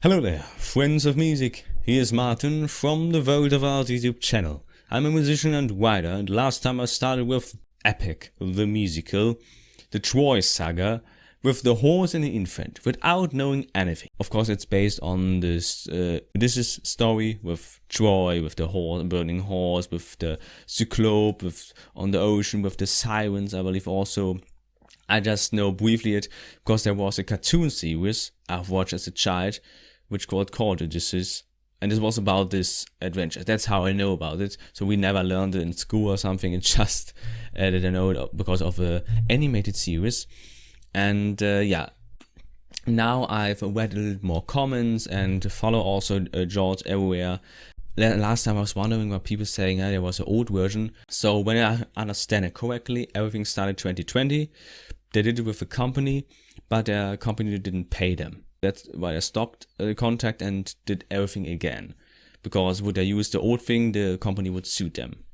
Hello there, friends of music. Here's Martin from the World of Art YouTube channel. I'm a musician and writer, and last time I started with Epic, the musical, the Troy saga, with the horse and the infant, without knowing anything. Of course, it's based on this Odysseus story with Troy, with the horse, burning horse, with the cyclope, on the ocean, with the sirens, I believe also. I just know briefly it because there was a cartoon series I've watched as a child, which called Odysseus, and it was about this adventure. That's how I know about it. So we never learned it in school or something. It's just that I know it because of a animated series. And now I've read a little more comments and follow also Jorge everywhere. Last time I was wondering what people saying there was an old version. So when I understand it correctly, everything started 2020. They did it with a company, but the company didn't pay them. That's why I stopped the contract and did everything again. Because would I use the old thing, the company would sue them.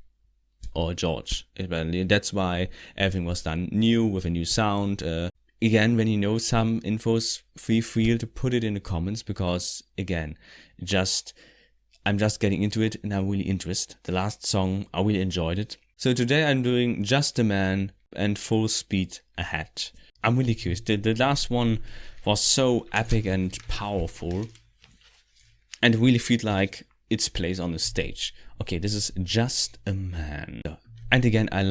Or George, apparently. That's why everything was done new, with a new sound. Again, when you know some infos, feel free to put it in the comments. Because, again, I'm just getting into it and I'm really interested. The last song, I really enjoyed it. So today I'm doing Just a Man and Full Speed Ahead. I'm really curious. The last one was so epic and powerful and really felt like its place on the stage. Okay, this is Just a Man. And again, I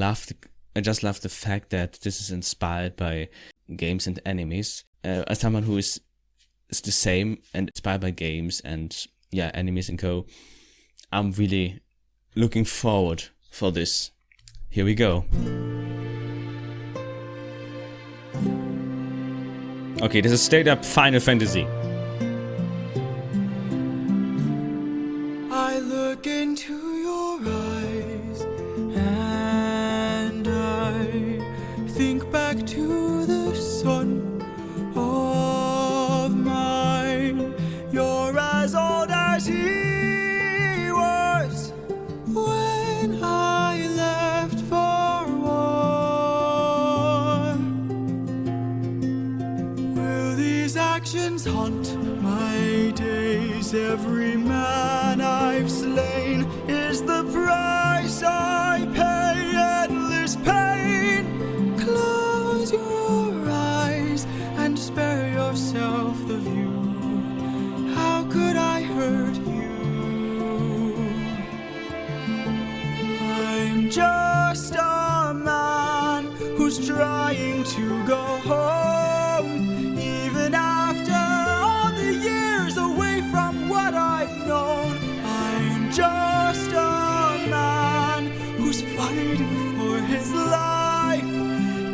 just love the fact that this is inspired by games and animes. As someone who is the same and inspired by games and animes and co, I'm really looking forward for this. Here we go. Okay, this is straight up Final Fantasy. I look into your eyes and I think back to the son of mine. You're as old as he was when I left for war. Will these actions haunt my days? Every man I've slain is the price I pay. Endless pain. Close your eyes and spare yourself the view. How could I hurt you? I'm just a man who's trying to go home, even after all the years away from what I've known. I'm just a man who's fighting for his life.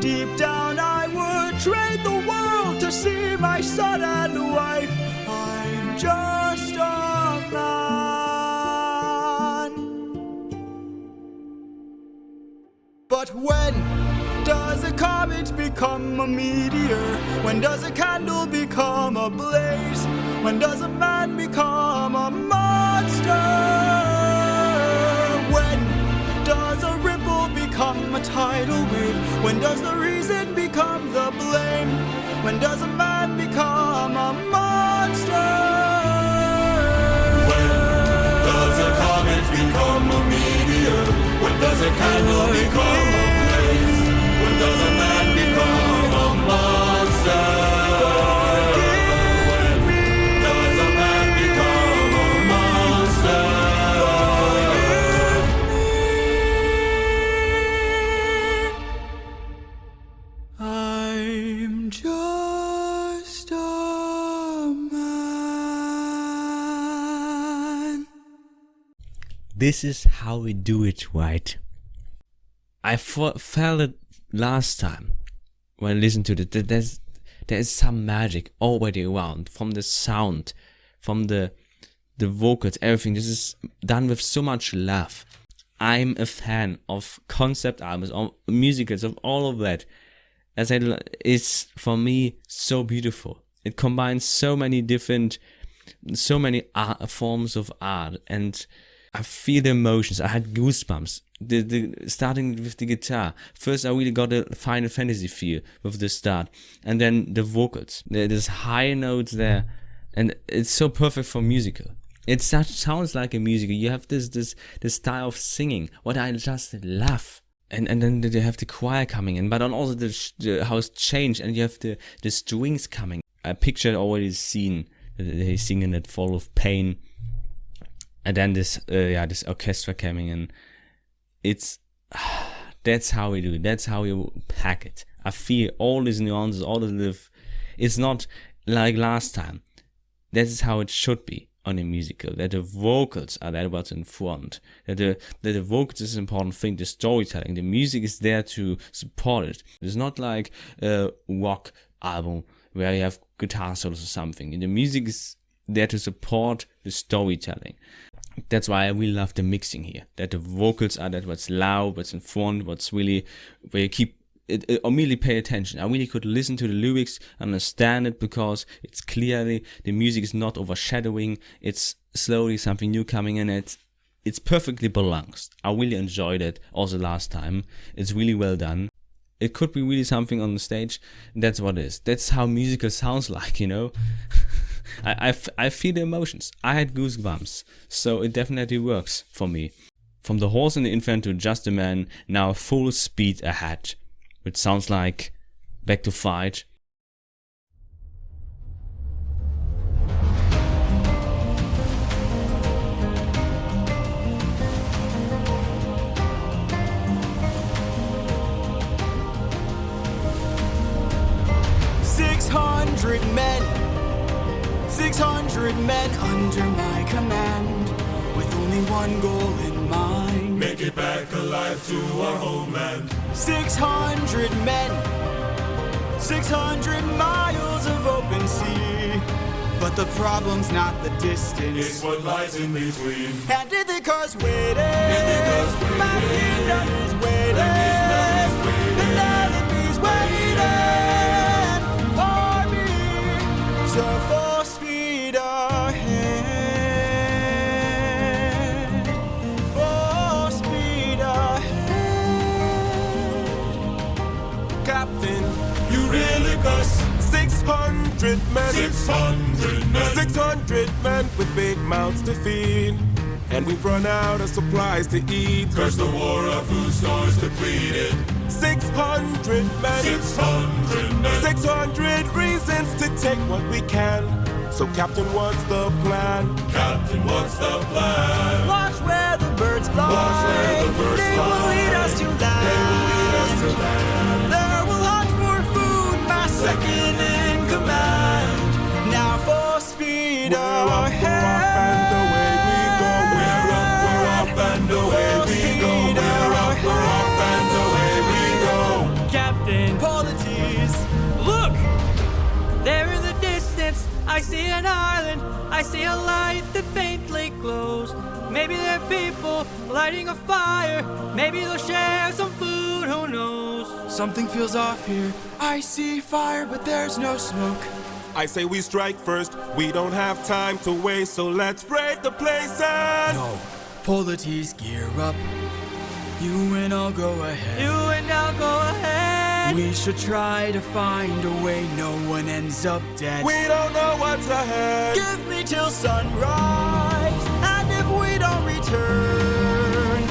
Deep down I would trade the world to see my son and wife. I'm just a man. But when does a comet become a meteor? When does a candle become a blaze? When does a man become a monster? When does a ripple become a tidal wave? When does the reason become the blame? When does a man become a monster? When does a comet become a meteor? When does a candle become a blaze? When does a man become a monster? When does a man become a monster? I'm just a man. This is how we do it, right? I felt it last time when I listened to it. There is some magic already around, from the sound, from the vocals, everything. This is done with so much love. I'm a fan of concept albums, of musicals, of all of that. As I said, it's for me so beautiful. It combines so many forms of art, and I feel the emotions. I had goosebumps. The starting with the guitar. First, I really got a Final Fantasy feel with the start, and then the vocals. There's high notes there, and it's so perfect for musical. It sounds like a musical. You have this style of singing, what I just love. And then they have the choir coming in, but then also the how it's changed, and you have the strings coming. I pictured already the scene, they singing it full of pain, and then this orchestra coming in. It's that's how we do it. That's how we pack it. I feel all these nuances, all the little. It's not like last time. That is how it should be on a musical. That the vocals are that what's in front. That the vocals is an important thing. The storytelling, the music is there to support it. It's not like a rock album where you have guitar solos or something. The music is there to support the storytelling. That's why I really love the mixing here. That the vocals are that what's loud, what's in front, what's really where you keep it immediately pay attention. I really could listen to the lyrics, understand it, because it's clearly the music is not overshadowing. It's slowly something new coming in. It's perfectly balanced. I really enjoyed it also last time. It's really well done. It could be really something on the stage. That's what it is. That's how musical sounds like, you know. I feel the emotions. I had goosebumps, so it definitely works for me. From the horse and the infant to just a man, now full speed ahead, which sounds like back to fight. $600 men under my command, with only one goal in mind. Make it back alive to our homeland. 600 men, 600 miles of open sea. But the problem's not the distance, It's what lies in between. and Ithaca's waiting. My kingdom is waiting. Penelope's waiting for me. So full speed ahead. Full speed ahead. Captain, You really cuss. 600 men, 600 men. 600 men with big mouths to feed. And we've run out of supplies to eat. Curse the war of food stores depleted. 600 men, 600 men. 600 reasons to take what we can. So Captain, what's the plan? Captain, what's the plan? watch where the birds fly. Watch where the birds they fly. will lead us to land. They will lead us to land. There will hunt for food, my second in command. Now full speed We're up, ahead. and away we go. We're up, and away we go. We're up, and away we go. Captain, Polities, look! There in the distance, I see an island. I see a light that faintly glows. Maybe they're people lighting a fire. Maybe they'll share some food, who knows? something feels off here. I see fire, but there's no smoke. I say we strike first. We don't have time to waste, so let's raid the place and No, Polities, gear up. You and I'll go ahead. You and I'll go ahead. We should try to find a way no one ends up dead. we don't know what's ahead. Give me till sunrise, and if we don't return,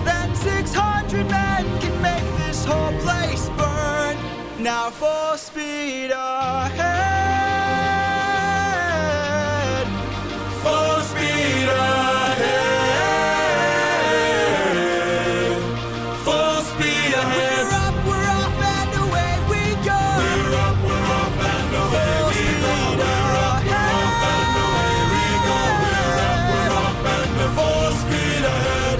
then 600 men can make this whole place burn. Now full speed ahead. Full speed ahead. Full speed ahead. We're off, and away we go. We're up, and away we go. We're up, and away we go. We're up, and full speed ahead.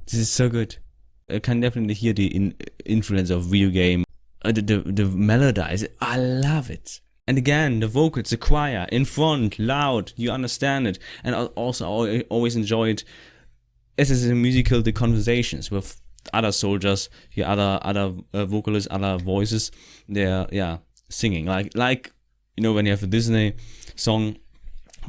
This is so good. I can definitely hear the influence of video game. The melodies, I love it. And again, the vocals, the choir, in front, loud, you understand it. And also, I always enjoyed, as is a musical, the conversations with other soldiers, other vocalists, other voices. They're singing like you know when you have a Disney song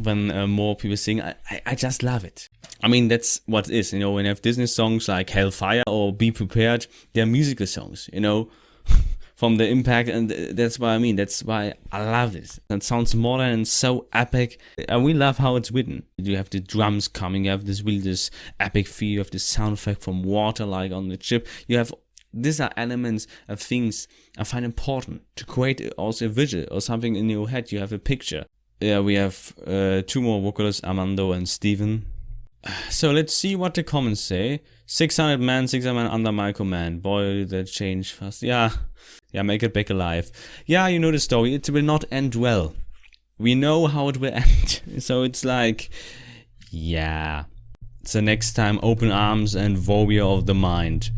when more people sing. I just love it. I mean, that's what it is, you know, when you have Disney songs like Hellfire or Be Prepared, they're musical songs, you know, from the impact, and that's what I mean. That's why I love this. It sounds modern and so epic. I really love how it's written. You have the drums coming, you have this epic feel, you have this sound effect from water like on the ship. You have, these are elements of things I find important to create also a visual or something in your head. You have a picture. Yeah, we have 2 more vocalists, Armando and Steven. So let's see what the comments say. 600 men under my command. Boy, that changed fast. Yeah, make it back alive. Yeah, you know the story. It will not end well. We know how it will end. So it's like, yeah. So next time, Open Arms and Warrior of the Mind.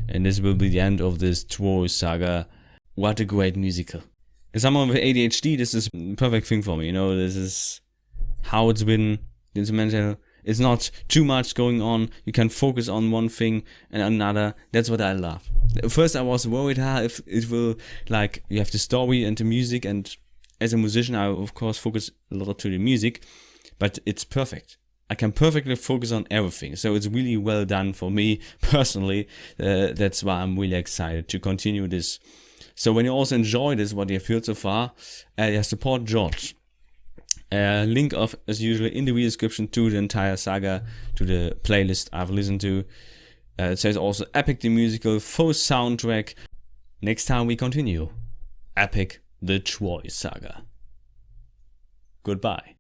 And this will be the end of this Troy saga. What a great musical. As someone with ADHD, this is the perfect thing for me. You know, this is how it's been. The instrumental. It's not too much going on. You can focus on one thing and another. That's what I love. At first I was worried if it will, like, you have the story and the music, and as a musician I of course focus a lot to the music, but it's perfect. I can perfectly focus on everything. So it's really well done for me personally. That's why I'm really excited to continue this. So when you also enjoy this, what you have heard so far, support Jorge. Link of, as usual, in the video description to the entire saga, to the playlist I've listened to. It says also Epic the Musical, full soundtrack. Next time we continue. Epic the Troy Saga. Goodbye.